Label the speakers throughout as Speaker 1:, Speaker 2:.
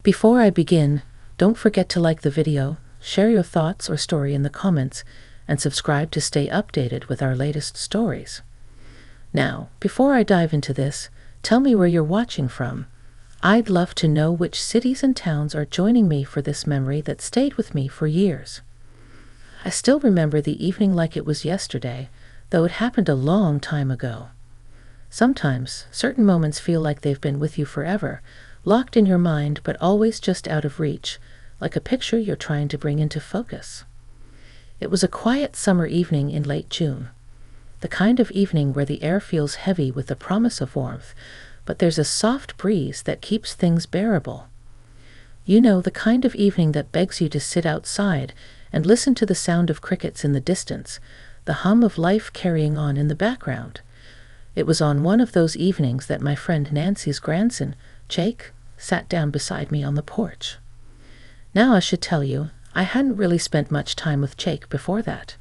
Speaker 1: Before I begin, don't forget to like the video, share your thoughts or story in the comments, and subscribe to stay updated with our latest stories. Now, before I dive into this, tell me where you're watching from. I'd love to know which cities and towns are joining me for this memory that stayed with me for years. I still remember the evening like it was yesterday, though it happened a long time ago. Sometimes, certain moments feel like they've been with you forever, locked in your mind but always just out of reach, like a picture you're trying to bring into focus. It was a quiet summer evening in late June. The kind of evening where the air feels heavy with the promise of warmth, but there's a soft breeze that keeps things bearable. You know, the kind of evening that begs you to sit outside and listen to the sound of crickets in the distance, the hum of life carrying on in the background. It was on one of those evenings that my friend Nancy's grandson, Jake, sat down beside me on the porch. Now I should tell you, I hadn't really spent much time with Jake before that.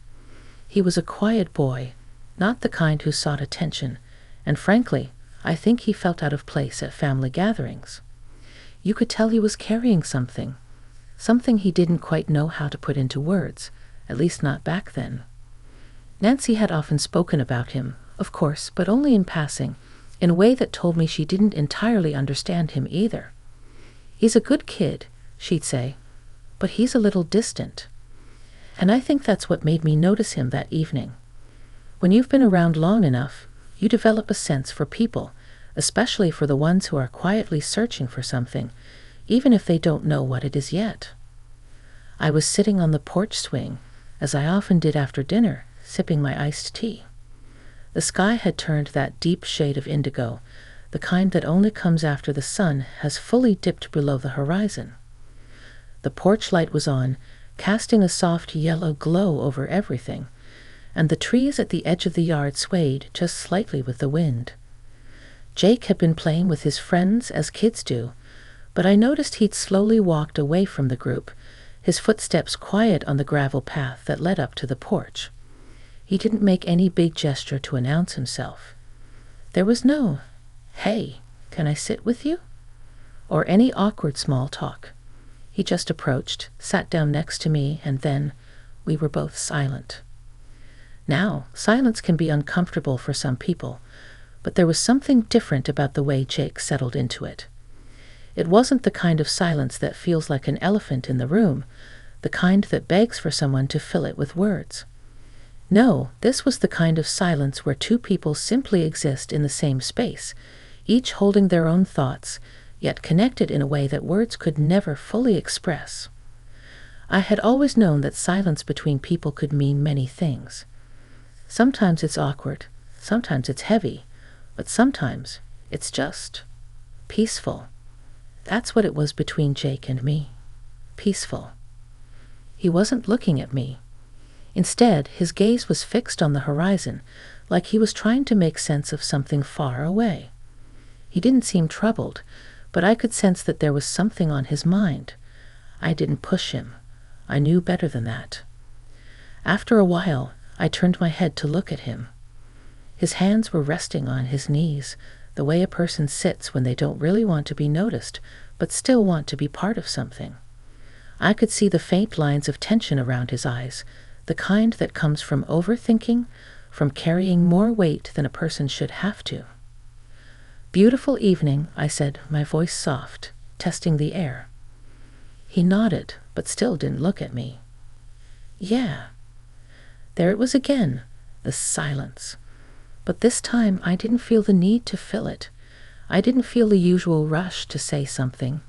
Speaker 1: He was a quiet boy, not the kind who sought attention, and frankly, I think he felt out of place at family gatherings. You could tell he was carrying something he didn't quite know how to put into words, at least not back then. Nancy had often spoken about him, of course, but only in passing, in a way that told me she didn't entirely understand him either. He's a good kid, she'd say, but he's a little distant. And I think that's what made me notice him that evening. When you've been around long enough, you develop a sense for people, especially for the ones who are quietly searching for something, even if they don't know what it is yet. I was sitting on the porch swing, as I often did after dinner, sipping my iced tea. The sky had turned that deep shade of indigo, the kind that only comes after the sun has fully dipped below the horizon. The porch light was on, casting a soft yellow glow over everything, and the trees at the edge of the yard swayed just slightly with the wind. Jake had been playing with his friends as kids do, but I noticed he'd slowly walked away from the group, his footsteps quiet on the gravel path that led up to the porch. He didn't make any big gesture to announce himself. There was no, "Hey, can I sit with you?" or any awkward small talk. He just approached, sat down next to me, and then we were both silent. Now, silence can be uncomfortable for some people, but there was something different about the way Jake settled into it. It wasn't the kind of silence that feels like an elephant in the room, the kind that begs for someone to fill it with words. No, this was the kind of silence where two people simply exist in the same space, each holding their own thoughts, yet connected in a way that words could never fully express. I had always known that silence between people could mean many things. Sometimes it's awkward, sometimes it's heavy, but sometimes it's just peaceful. That's what it was between Jake and me. Peaceful. He wasn't looking at me. Instead, his gaze was fixed on the horizon, like he was trying to make sense of something far away. He didn't seem troubled, but I could sense that there was something on his mind. I didn't push him. I knew better than that. After a while, I turned my head to look at him. His hands were resting on his knees, the way a person sits when they don't really want to be noticed, but still want to be part of something. I could see the faint lines of tension around his eyes, the kind that comes from overthinking, from carrying more weight than a person should have to. "Beautiful evening," I said, my voice soft, testing the air. He nodded, but still didn't look at me. "Yeah." There it was again, the silence. But this time I didn't feel the need to fill it. I didn't feel the usual rush to say something,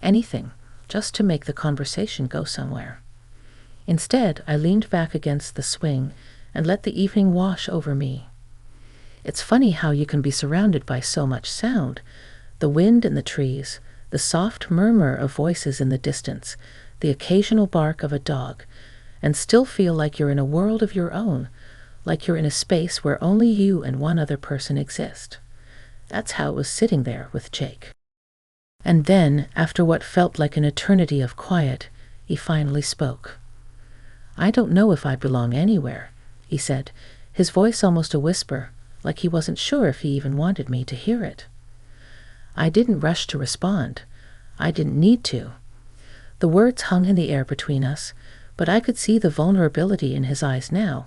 Speaker 1: anything, just to make the conversation go somewhere. Instead, I leaned back against the swing and let the evening wash over me. It's funny how you can be surrounded by so much sound, the wind in the trees, the soft murmur of voices in the distance, the occasional bark of a dog, and still feel like you're in a world of your own, like you're in a space where only you and one other person exist. That's how it was sitting there with Jake. And then, after what felt like an eternity of quiet, he finally spoke. "I don't know if I belong anywhere," he said, his voice almost a whisper, like he wasn't sure if he even wanted me to hear it. I didn't rush to respond. I didn't need to. The words hung in the air between us, but I could see the vulnerability in his eyes now,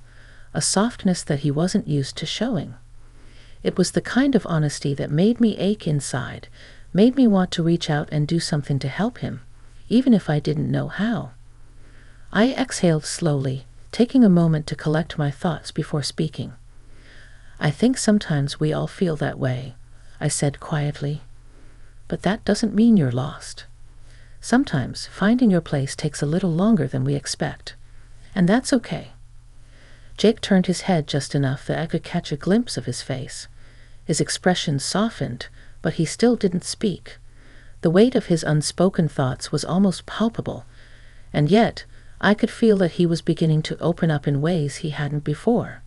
Speaker 1: a softness that he wasn't used to showing. It was the kind of honesty that made me ache inside, made me want to reach out and do something to help him, even if I didn't know how. I exhaled slowly, taking a moment to collect my thoughts before speaking. "I think sometimes we all feel that way," I said quietly. "But that doesn't mean you're lost. Sometimes finding your place takes a little longer than we expect, and that's okay." Jake turned his head just enough that I could catch a glimpse of his face. His expression softened, but he still didn't speak. The weight of his unspoken thoughts was almost palpable, and yet I could feel that he was beginning to open up in ways he hadn't before.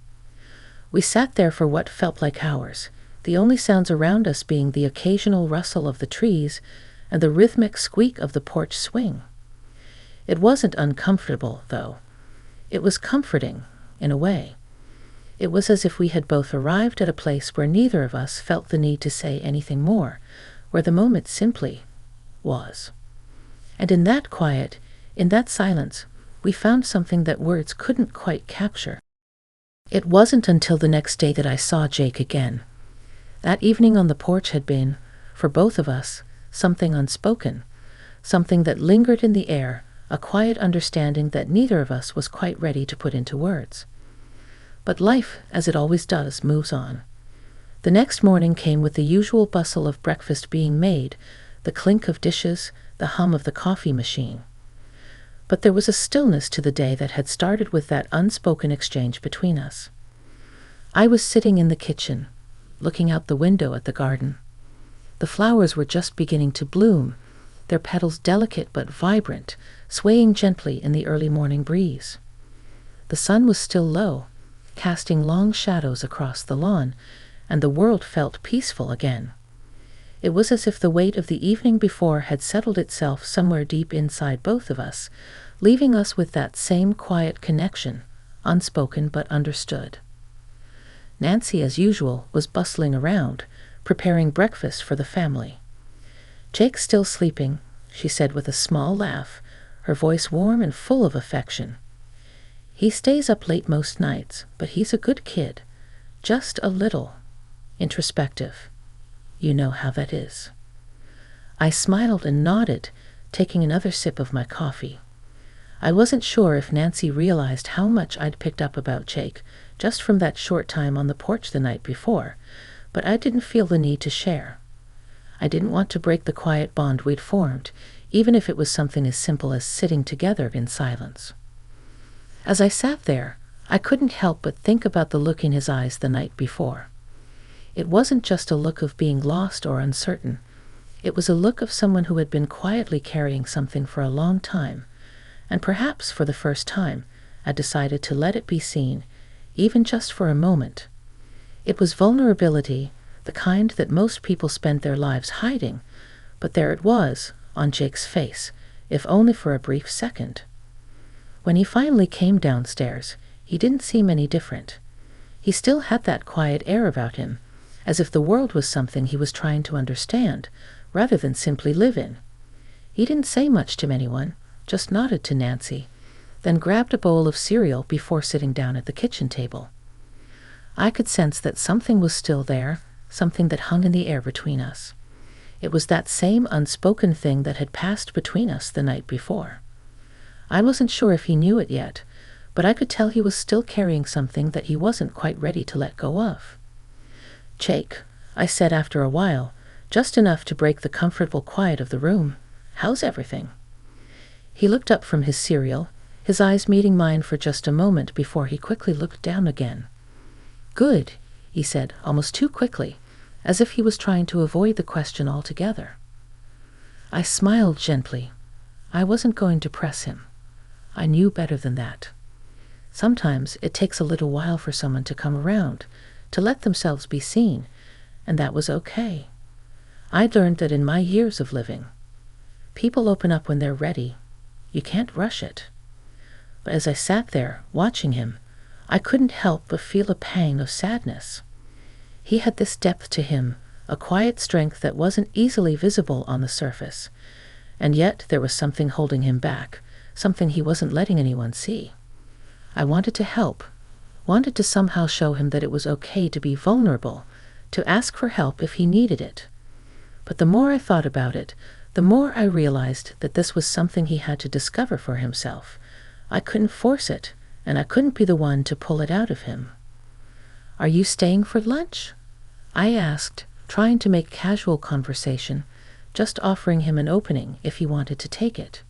Speaker 1: We sat there for what felt like hours, the only sounds around us being the occasional rustle of the trees and the rhythmic squeak of the porch swing. It wasn't uncomfortable, though. It was comforting, in a way. It was as if we had both arrived at a place where neither of us felt the need to say anything more, where the moment simply was. And in that quiet, in that silence, we found something that words couldn't quite capture. It wasn't until the next day that I saw Jake again. That evening on the porch had been, for both of us, something unspoken, something that lingered in the air, a quiet understanding that neither of us was quite ready to put into words. But life, as it always does, moves on. The next morning came with the usual bustle of breakfast being made, the clink of dishes, the hum of the coffee machine. But there was a stillness to the day that had started with that unspoken exchange between us. I was sitting in the kitchen, looking out the window at the garden. The flowers were just beginning to bloom, their petals delicate but vibrant, swaying gently in the early morning breeze. The sun was still low, casting long shadows across the lawn, and the world felt peaceful again. It was as if the weight of the evening before had settled itself somewhere deep inside both of us, leaving us with that same quiet connection, unspoken but understood. Nancy, as usual, was bustling around, preparing breakfast for the family. "Jake's still sleeping," she said with a small laugh, her voice warm and full of affection. "He stays up late most nights, but he's a good kid, just a little introspective. You know how that is." I smiled and nodded, taking another sip of my coffee. I wasn't sure if Nancy realized how much I'd picked up about Jake just from that short time on the porch the night before, but I didn't feel the need to share. I didn't want to break the quiet bond we'd formed, even if it was something as simple as sitting together in silence. As I sat there, I couldn't help but think about the look in his eyes the night before. It wasn't just a look of being lost or uncertain. It was a look of someone who had been quietly carrying something for a long time, and perhaps for the first time, had decided to let it be seen, even just for a moment. It was vulnerability, the kind that most people spend their lives hiding, but there it was, on Jake's face, if only for a brief second. When he finally came downstairs, he didn't seem any different. He still had that quiet air about him, as if the world was something he was trying to understand, rather than simply live in. He didn't say much to anyone, just nodded to Nancy, then grabbed a bowl of cereal before sitting down at the kitchen table. I could sense that something was still there, something that hung in the air between us. It was that same unspoken thing that had passed between us the night before. I wasn't sure if he knew it yet, but I could tell he was still carrying something that he wasn't quite ready to let go of. "Jake," I said after a while, just enough to break the comfortable quiet of the room, "how's everything?" He looked up from his cereal, his eyes meeting mine for just a moment before he quickly looked down again. "Good," he said, almost too quickly, as if he was trying to avoid the question altogether. I smiled gently. I wasn't going to press him. I knew better than that. Sometimes it takes a little while for someone to come around, to let themselves be seen, and that was okay. I'd learned that in my years of living. People open up when they're ready. You can't rush it. But as I sat there, watching him, I couldn't help but feel a pang of sadness. He had this depth to him, a quiet strength that wasn't easily visible on the surface, and yet there was something holding him back, something he wasn't letting anyone see. I wanted to help, wanted to somehow show him that it was okay to be vulnerable, to ask for help if he needed it. But the more I thought about it, the more I realized that this was something he had to discover for himself. I couldn't force it, and I couldn't be the one to pull it out of him. "Are you staying for lunch?" I asked, trying to make casual conversation, just offering him an opening if he wanted to take it.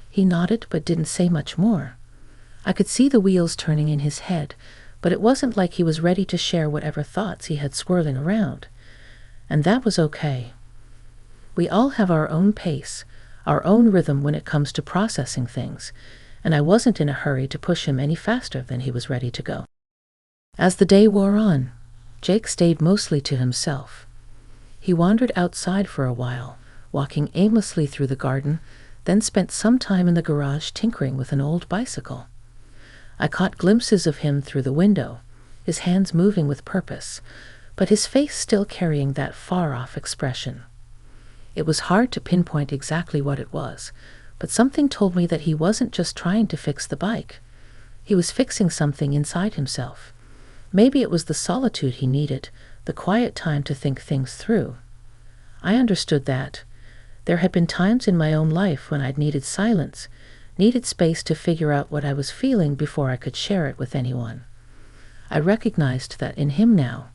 Speaker 1: He nodded but didn't say much more. I could see the wheels turning in his head, but it wasn't like he was ready to share whatever thoughts he had swirling around. And that was okay. We all have our own pace, our own rhythm when it comes to processing things, and I wasn't in a hurry to push him any faster than he was ready to go. As the day wore on, Jake stayed mostly to himself. He wandered outside for a while, walking aimlessly through the garden, then spent some time in the garage tinkering with an old bicycle. I caught glimpses of him through the window, his hands moving with purpose, but his face still carrying that far-off expression. It was hard to pinpoint exactly what it was, but something told me that he wasn't just trying to fix the bike. He was fixing something inside himself. Maybe it was the solitude he needed, the quiet time to think things through. I understood that. There had been times in my own life when I'd needed silence, needed space to figure out what I was feeling before I could share it with anyone. I recognized that in him now.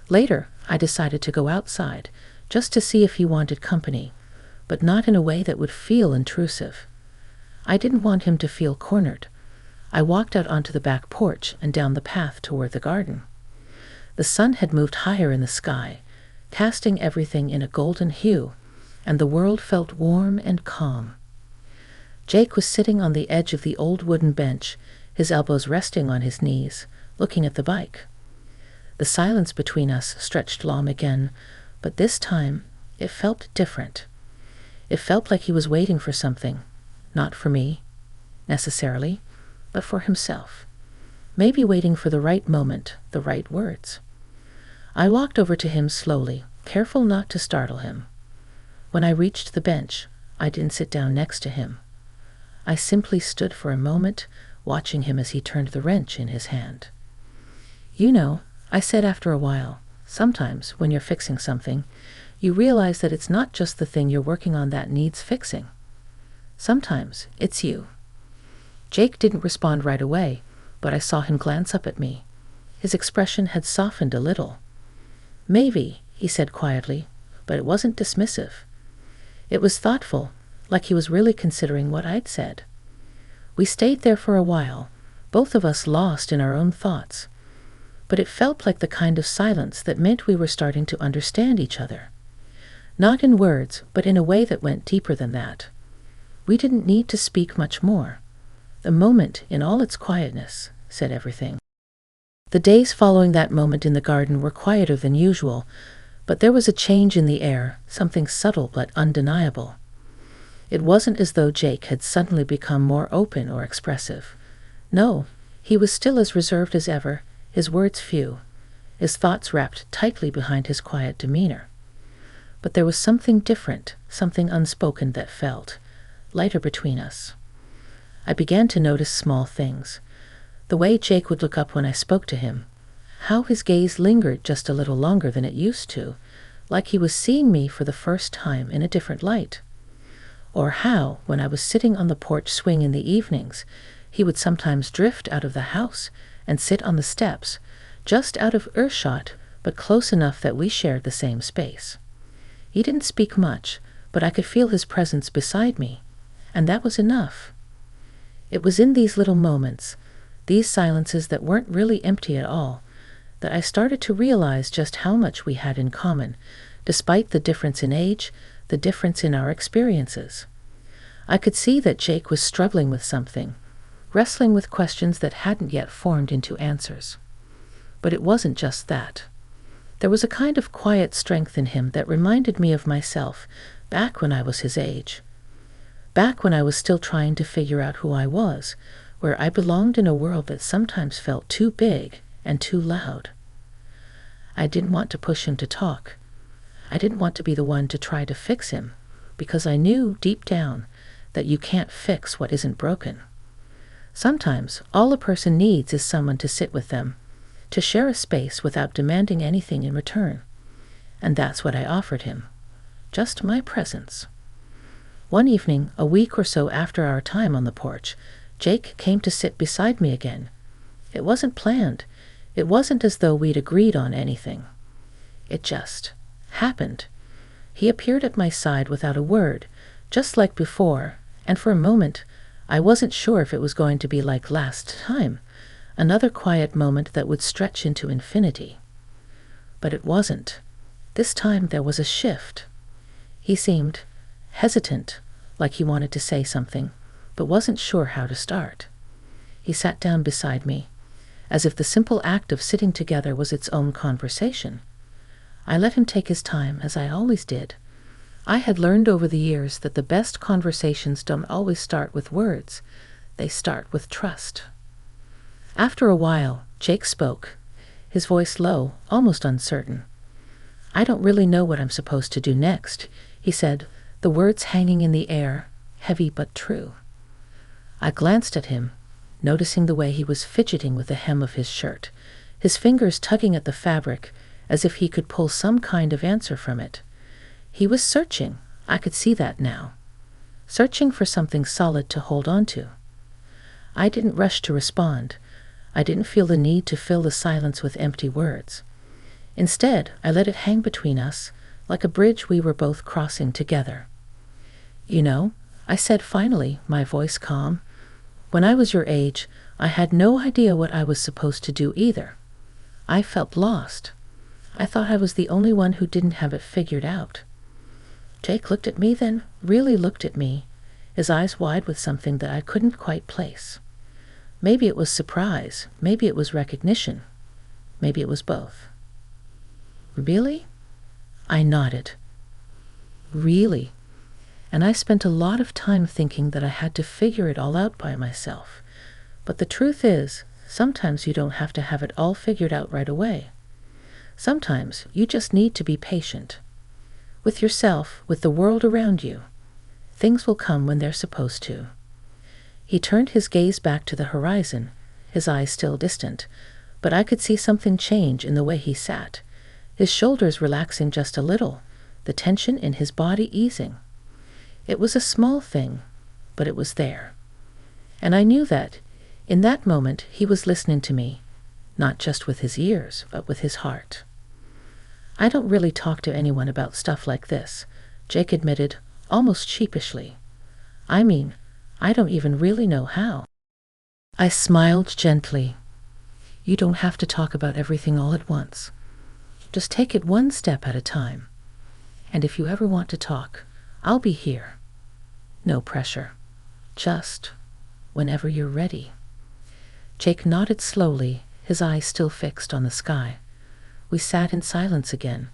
Speaker 1: Later, I decided to go outside, just to see if he wanted company, but not in a way that would feel intrusive. I didn't want him to feel cornered. I walked out onto the back porch and down the path toward the garden. The sun had moved higher in the sky, casting everything in a golden hue, and the world felt warm and calm. Jake was sitting on the edge of the old wooden bench, his elbows resting on his knees, looking at the bike. The silence between us stretched long again, but this time it felt different. It felt like he was waiting for something, not for me, necessarily, but for himself. Maybe waiting for the right moment, the right words. I walked over to him slowly, careful not to startle him. When I reached the bench, I didn't sit down next to him. I simply stood for a moment, watching him as he turned the wrench in his hand. "You know," I said after a while, "sometimes when you're fixing something, you realize that it's not just the thing you're working on that needs fixing. Sometimes it's you." Jake didn't respond right away, but I saw him glance up at me. His expression had softened a little. "Maybe," he said quietly, but it wasn't dismissive. It was thoughtful, like he was really considering what I'd said. We stayed there for a while, both of us lost in our own thoughts. But it felt like the kind of silence that meant we were starting to understand each other. Not in words, but in a way that went deeper than that. We didn't need to speak much more. The moment, in all its quietness, said everything. The days following that moment in the garden were quieter than usual, but there was a change in the air, something subtle but undeniable. It wasn't as though Jake had suddenly become more open or expressive. No, he was still as reserved as ever, his words few, his thoughts wrapped tightly behind his quiet demeanor. But there was something different, something unspoken that felt lighter between us. I began to notice small things. The way Jake would look up when I spoke to him, how his gaze lingered just a little longer than it used to, like he was seeing me for the first time in a different light. Or how, when I was sitting on the porch swing in the evenings, he would sometimes drift out of the house and sit on the steps, just out of earshot, but close enough that we shared the same space. He didn't speak much, but I could feel his presence beside me, and that was enough. It was in these little moments, these silences that weren't really empty at all, that I started to realize just how much we had in common, despite the difference in age, the difference in our experiences. I could see that Jake was struggling with something, wrestling with questions that hadn't yet formed into answers. But it wasn't just that. There was a kind of quiet strength in him that reminded me of myself back when I was his age. Back when I was still trying to figure out who I was, where I belonged in a world that sometimes felt too big and too loud. I didn't want to push him to talk. I didn't want to be the one to try to fix him, because I knew deep down that you can't fix what isn't broken. Sometimes all a person needs is someone to sit with them, to share a space without demanding anything in return. And that's what I offered him. Just my presence. One evening, a week or so after our time on the porch, Jake came to sit beside me again. It wasn't planned. It wasn't as though we'd agreed on anything. It just happened. He appeared at my side without a word, just like before, and for a moment, I wasn't sure if it was going to be like last time, another quiet moment that would stretch into infinity. But it wasn't. This time there was a shift. He seemed hesitant, like he wanted to say something, but wasn't sure how to start. He sat down beside me, as if the simple act of sitting together was its own conversation. I let him take his time, as I always did. I had learned over the years that the best conversations don't always start with words. They start with trust. After a while, Jake spoke, his voice low, almost uncertain. "I don't really know what I'm supposed to do next," he said, the words hanging in the air, heavy but true. I glanced at him, noticing the way he was fidgeting with the hem of his shirt, his fingers tugging at the fabric as if he could pull some kind of answer from it. He was searching, I could see that now. Searching for something solid to hold on to. I didn't rush to respond. I didn't feel the need to fill the silence with empty words. Instead, I let it hang between us, like a bridge we were both crossing together. "You know," I said finally, my voice calm, "when I was your age, I had no idea what I was supposed to do either. I felt lost. I thought I was the only one who didn't have it figured out." Jake looked at me then, really looked at me, his eyes wide with something that I couldn't quite place. Maybe it was surprise, maybe it was recognition, maybe it was both. "Really?" I nodded. "Really?" And I spent a lot of time thinking that I had to figure it all out by myself. But the truth is, sometimes you don't have to have it all figured out right away. Sometimes you just need to be patient. With yourself, with the world around you. Things will come when they're supposed to. He turned his gaze back to the horizon, his eyes still distant, but I could see something change in the way he sat, his shoulders relaxing just a little, the tension in his body easing. It was a small thing, but it was there. And I knew that, in that moment, he was listening to me, not just with his ears, but with his heart. "I don't really talk to anyone about stuff like this," Jake admitted, almost sheepishly. "I mean, I don't even really know how." I smiled gently. "You don't have to talk about everything all at once. Just take it one step at a time. And if you ever want to talk, I'll be here. No pressure. Just whenever you're ready." Jake nodded slowly, his eyes still fixed on the sky. We sat in silence again,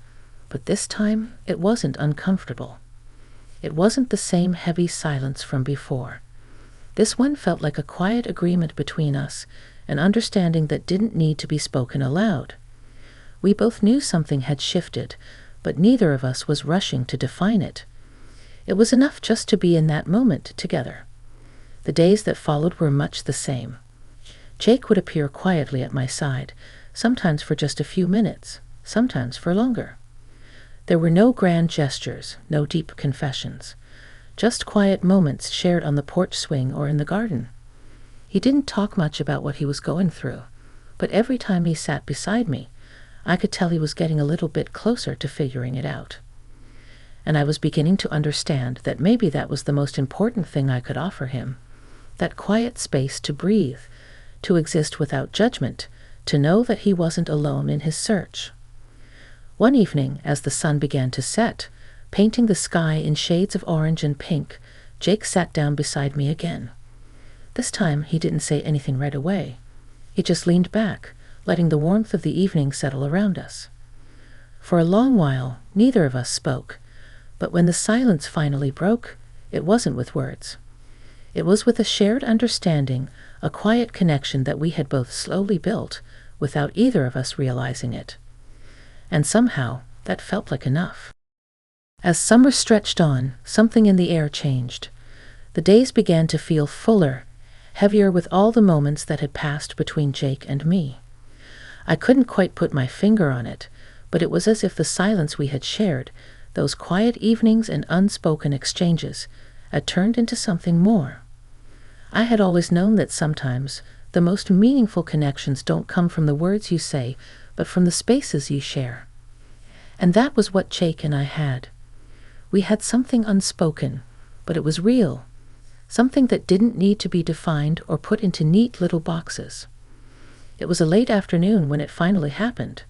Speaker 1: but this time it wasn't uncomfortable. It wasn't the same heavy silence from before. This one felt like a quiet agreement between us, an understanding that didn't need to be spoken aloud. We both knew something had shifted, but neither of us was rushing to define it. It was enough just to be in that moment together. The days that followed were much the same. Jake would appear quietly at my side, sometimes for just a few minutes, sometimes for longer. There were no grand gestures, no deep confessions, just quiet moments shared on the porch swing or in the garden. He didn't talk much about what he was going through, but every time he sat beside me, I could tell he was getting a little bit closer to figuring it out. And I was beginning to understand that maybe that was the most important thing I could offer him, that quiet space to breathe, to exist without judgment, to know that he wasn't alone in his search. One evening, as the sun began to set, painting the sky in shades of orange and pink, Jake sat down beside me again. This time he didn't say anything right away. He just leaned back, letting the warmth of the evening settle around us. For a long while, neither of us spoke, but when the silence finally broke, it wasn't with words. It was with a shared understanding, a quiet connection that we had both slowly built, without either of us realizing it. And somehow, that felt like enough. As summer stretched on, something in the air changed. The days began to feel fuller, heavier with all the moments that had passed between Jake and me. I couldn't quite put my finger on it, but it was as if the silence we had shared, those quiet evenings and unspoken exchanges, had turned into something more. I had always known that sometimes the most meaningful connections don't come from the words you say, but from the spaces you share. And that was what Jake and I had. We had something unspoken, but it was real, something that didn't need to be defined or put into neat little boxes. It was a late afternoon when it finally happened.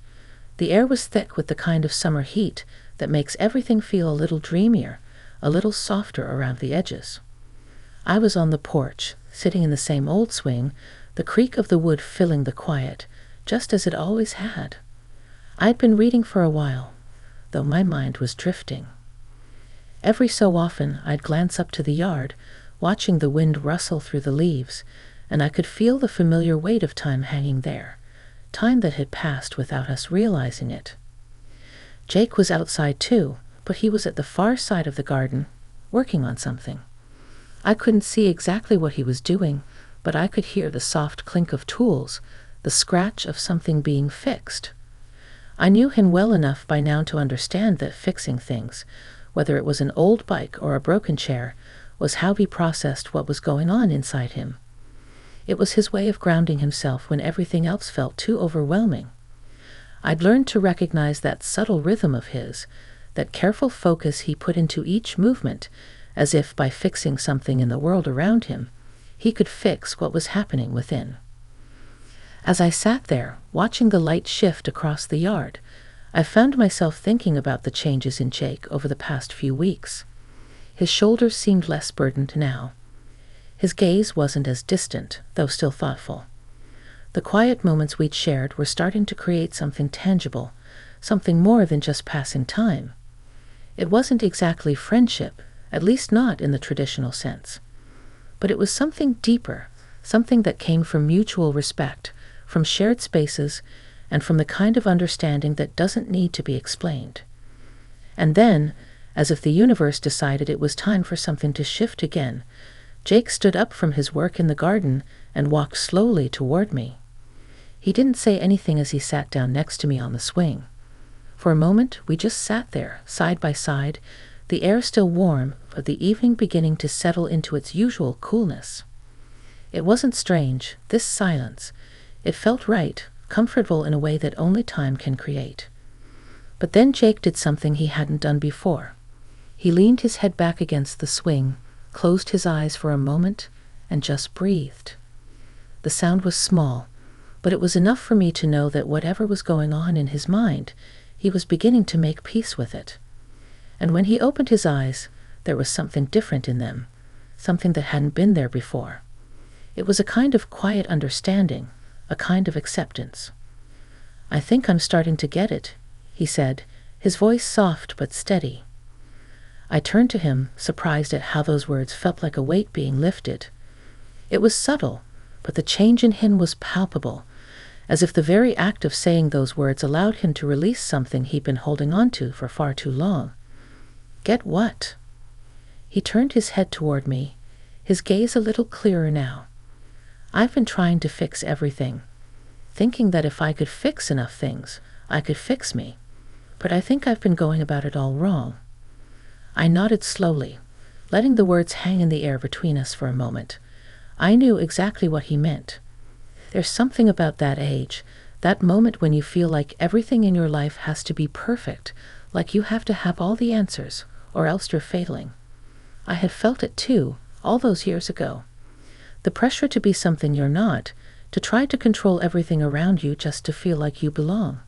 Speaker 1: The air was thick with the kind of summer heat that makes everything feel a little dreamier, a little softer around the edges. I was on the porch, sitting in the same old swing, the creak of the wood filling the quiet, just as it always had. I'd been reading for a while, though my mind was drifting. Every so often I'd glance up to the yard, watching the wind rustle through the leaves, and I could feel the familiar weight of time hanging there, time that had passed without us realizing it. Jake was outside too, but he was at the far side of the garden, working on something. I couldn't see exactly what he was doing, but I could hear the soft clink of tools, the scratch of something being fixed. I knew him well enough by now to understand that fixing things, whether it was an old bike or a broken chair, was how he processed what was going on inside him. It was his way of grounding himself when everything else felt too overwhelming. I'd learned to recognize that subtle rhythm of his, that careful focus he put into each movement, as if by fixing something in the world around him, he could fix what was happening within. As I sat there, watching the light shift across the yard, I found myself thinking about the changes in Jake over the past few weeks. His shoulders seemed less burdened now. His gaze wasn't as distant, though still thoughtful. The quiet moments we'd shared were starting to create something tangible, something more than just passing time. It wasn't exactly friendship, at least not in the traditional sense. But it was something deeper, something that came from mutual respect, from shared spaces, and from the kind of understanding that doesn't need to be explained. And then, as if the universe decided it was time for something to shift again, Jake stood up from his work in the garden and walked slowly toward me. He didn't say anything as he sat down next to me on the swing. For a moment, we just sat there, side by side, the air still warm, but the evening beginning to settle into its usual coolness. It wasn't strange, this silence. It felt right, comfortable in a way that only time can create. But then Jake did something he hadn't done before. He leaned his head back against the swing, closed his eyes for a moment, and just breathed. The sound was small, but it was enough for me to know that whatever was going on in his mind, he was beginning to make peace with it. And when he opened his eyes, there was something different in them, something that hadn't been there before. It was a kind of quiet understanding, a kind of acceptance. "I think I'm starting to get it," he said, his voice soft but steady. I turned to him, surprised at how those words felt like a weight being lifted. It was subtle, but the change in him was palpable, as if the very act of saying those words allowed him to release something he'd been holding on to for far too long. "Get what?" He turned his head toward me, his gaze a little clearer now. "I've been trying to fix everything, thinking that if I could fix enough things, I could fix me. But I think I've been going about it all wrong." I nodded slowly, letting the words hang in the air between us for a moment. I knew exactly what he meant. There's something about that age, that moment when you feel like everything in your life has to be perfect, like you have to have all the answers, or else you're failing. I had felt it too, all those years ago. The pressure to be something you're not, to try to control everything around you just to feel like you belong.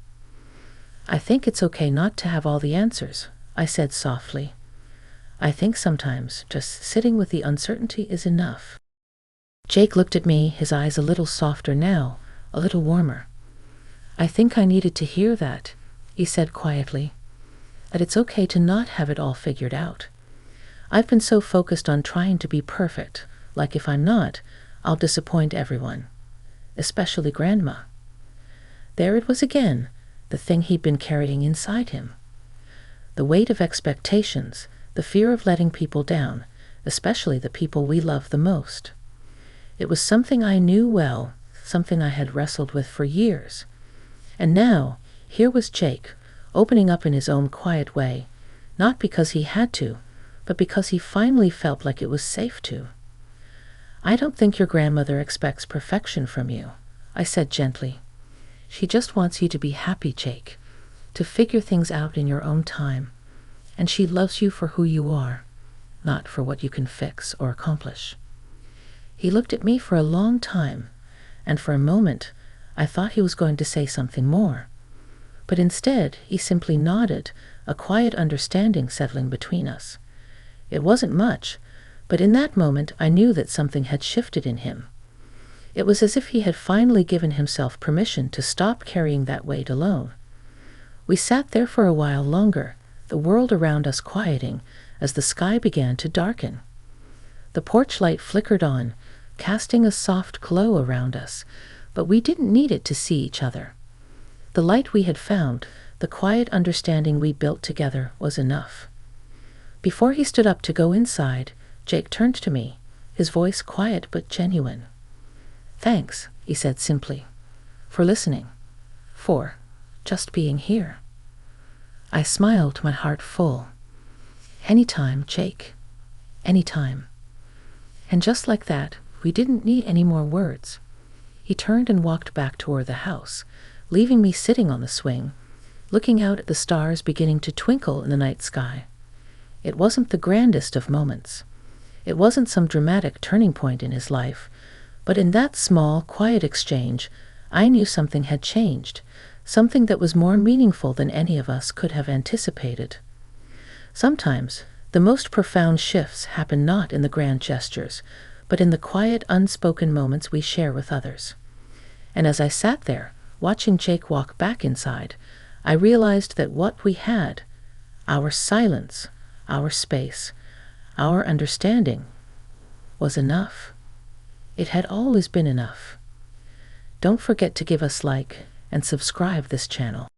Speaker 1: "I think it's okay not to have all the answers," I said softly. "I think sometimes just sitting with the uncertainty is enough." Jake looked at me, his eyes a little softer now, a little warmer. "I think I needed to hear that," he said quietly. "That it's okay to not have it all figured out. I've been so focused on trying to be perfect, like if I'm not, I'll disappoint everyone, especially Grandma." There it was again, the thing he'd been carrying inside him. the weight of expectations, the fear of letting people down, especially the people we love the most. It was something I knew well, something I had wrestled with for years. And now, here was Jake, opening up in his own quiet way, not because he had to, but because he finally felt like it was safe to. "I don't think your grandmother expects perfection from you," I said gently. "She just wants you to be happy, Jake, to figure things out in your own time. And she loves you for who you are, not for what you can fix or accomplish." He looked at me for a long time, and for a moment I thought he was going to say something more. But instead he simply nodded, a quiet understanding settling between us. It wasn't much, but in that moment I knew that something had shifted in him. It was as if he had finally given himself permission to stop carrying that weight alone. We sat there for a while longer, the world around us quieting as the sky began to darken. The porch light flickered on, casting a soft glow around us, but we didn't need it to see each other. The light we had found, the quiet understanding we built together, was enough. Before he stood up to go inside, Jake turned to me, his voice quiet but genuine. "Thanks," he said simply, "for listening, for just being here." I smiled, my heart full. "Anytime, Jake, anytime." And just like that, we didn't need any more words. He turned and walked back toward the house, leaving me sitting on the swing, looking out at the stars beginning to twinkle in the night sky. It wasn't the grandest of moments. It wasn't some dramatic turning point in his life, but in that small, quiet exchange, I knew something had changed, something that was more meaningful than any of us could have anticipated. Sometimes, the most profound shifts happen not in the grand gestures, but in the quiet, unspoken moments we share with others. And as I sat there, watching Jake walk back inside, I realized that what we had, our silence, our space, our understanding, was enough. It had always been enough. Don't forget to give us like and subscribe this channel.